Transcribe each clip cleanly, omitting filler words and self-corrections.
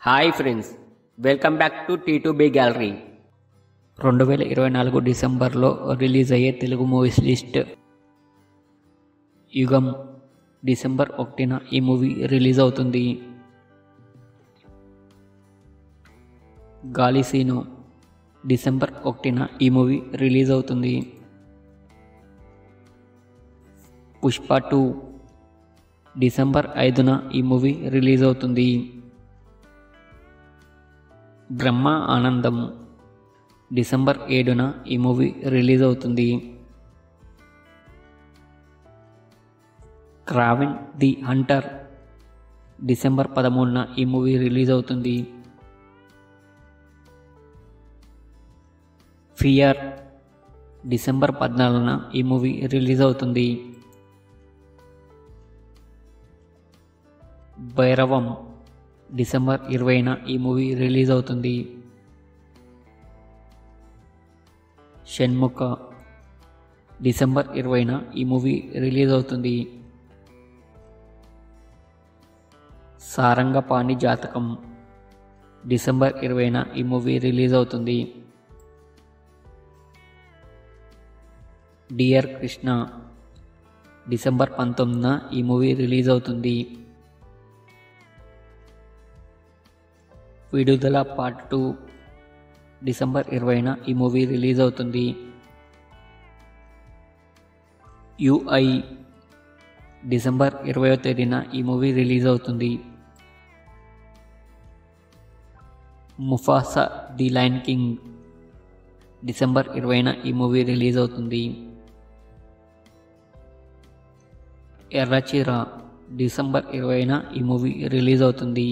Hi friends, welcome back to T2B gallery. 2024 డిసెంబర్లో release అయ్యే Telugu movies list. యుగం December 1న ఈ మూవీ రిలీజ్ అవుతుంది. గాలిసీను డిసెంబర్ 1న ఈ మూవీ రిలీజ్ అవుతుంది. పుష్ప 2 డిసెంబర్ 5న ఈ మూవీ రిలీజ్ అవుతుంది. బ్రహ్మ ఆనందం డిసెంబర్ 7న ఈ మూవీ రిలీజ్ అవుతుంది. క్రావిన్ ది హంటర్ డిసెంబర్ 13న ఈ మూవీ రిలీజ్ అవుతుంది. ఫియర్ డిసెంబర్ 14న ఈ మూవీ రిలీజ్ అవుతుంది. భైరవం డిసెంబర్ 20న ఈ మూవీ రిలీజ్ అవుతుంది. షణ్ముఖ డిసెంబర్ 20న ఈ మూవీ రిలీజ్ అవుతుంది. సారంగపాణి జాతకం డిసెంబర్ 20న ఈ మూవీ రిలీజ్ అవుతుంది. డియర్ కృష్ణ డిసెంబర్ 19న ఈ మూవీ రిలీజ్ అవుతుంది. విడుదల పార్ట్ 2 డిసెంబర్ 20న ఈ మూవీ రిలీజ్ అవుతుంది. UI డిసెంబర్ 20వ తేదీన ఈ మూవీ రిలీజ్ అవుతుంది. Mufasa the Lion King December 20న ఈ మూవీ రిలీజ్ అవుతుంది. ఎర్రచీర డిసెంబర్ 20న ఈ మూవీ రిలీజ్ అవుతుంది.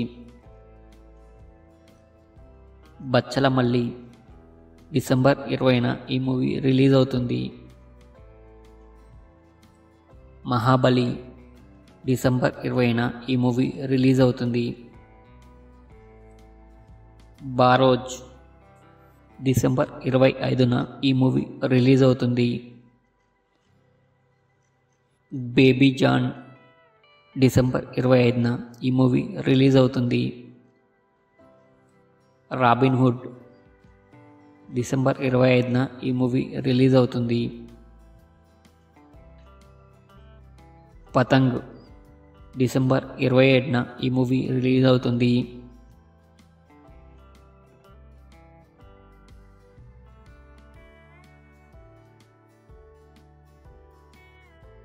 బచ్చలమల్లి డిసెంబర్ 20న ఈ మూవీ రిలీజ్ అవుతుంది. మహాబలి డిసెంబర్ 20న ఈ మూవీ రిలీజ్ అవుతుంది. బారోజ్ డిసెంబర్ 25న ఈ మూవీ రిలీజ్ అవుతుంది. బేబీ జాన్ డిసెంబర్ 25న ఈ మూవీ రిలీజ్ అవుతుంది. రాబిన్ హుడ్ డిసెంబర్ 25న ఈ మూవీ రిలీజ్ అవుతుంది. పతంగ్ డిసెంబర్ 27న ఈ మూవీ రిలీజ్ అవుతుంది.